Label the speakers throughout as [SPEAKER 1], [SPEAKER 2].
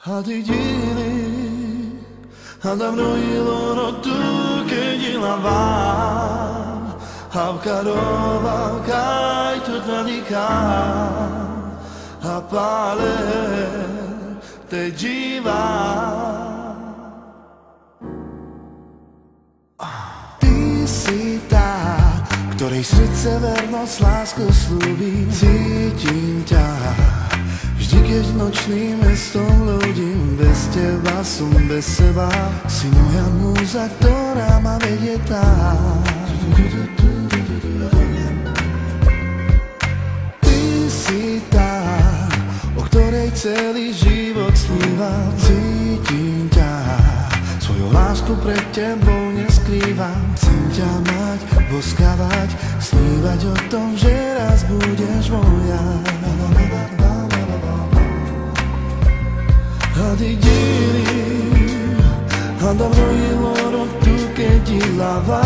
[SPEAKER 1] Hadidini Hadamroilo tu che di lavar Havkarova kai tutnanika Hapale te jiva Ty si tá, ktorej srdce vernosť lásku slúbi. Cítim ťa vždy, keď nočným mestom ľudím. Bez teba som bez seba. Si moja múza, ktorá ma vedie tam. Ty si tá, o ktorej celý život snívam. Cítim ťa, svoju lásku pred tebou neskrývam. Chcem ťa mať, boskávať, snívať o tom, že raz budeš moja. Hadidini Hadamroilo tu che di lava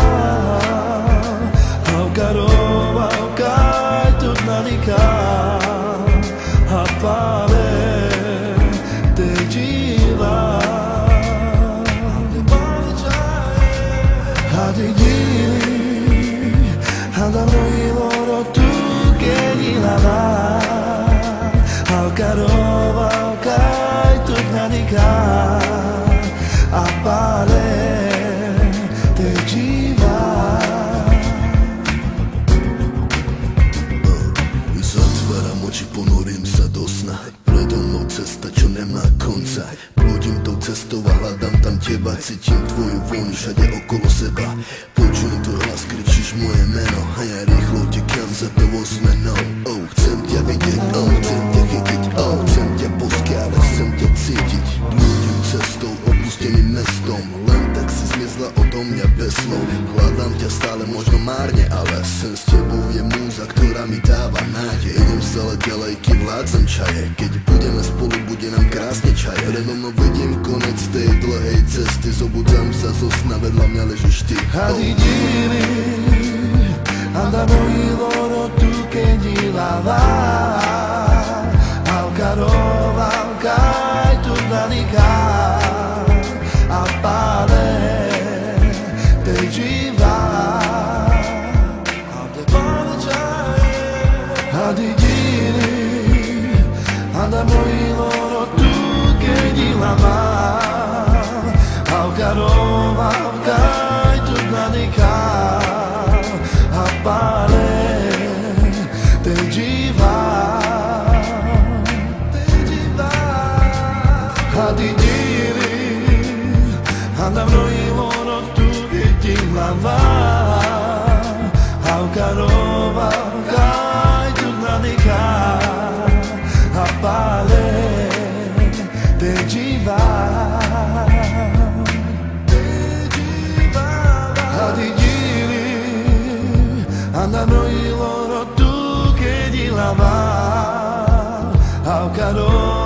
[SPEAKER 1] Havkarova kai tutnanika Hapale te jiva Hadidini Hadamroilo tu che di lava Havkarova kai tutnanika Apale te jiva
[SPEAKER 2] Zatváram oči, ponorím sa do sna. Predo mnou cesta, čo nemá konca. Pôjdem tou cestou a hľadám tam teba. Cítim tvoju vôňu všade okolo seba. Počujem tvoj hlas, kričíš moje meno a ja rýchlo utekám za tebou zmenou. Oh, chcem ťa vidieť, oh, chcem ťa chytiť, oh, chcem ťa poskávať, chcem ťa cítiť. Pôjdem cestou, opusteným mestom, len tak si zmizla odo mňa bez slov. Hľadám ťa stále, možno márne, ale sen s tebou je múza, ktorá mi dáva nádej. Idem stále ďalej, kým vládzem čaje. Keď budeme spolu, bude nám krásne čaje. Predo mnou vidím konec tej dlhej cesty. Zobudzam sa zo sna, vedľa mňa ležíš ty.
[SPEAKER 1] Hadidini Hadamroilo tu che di lava Havkarova kai tutnanika Apale te jiva Hadidini Hadamroilo tu che di lava Havkarova kai tutnanika Apale te jiva Hadidini Hadamroilo tu che di lava Havkarova kai tutnanika Apale te jiva Hadidini Hadamroilo tu che di lava Havkarova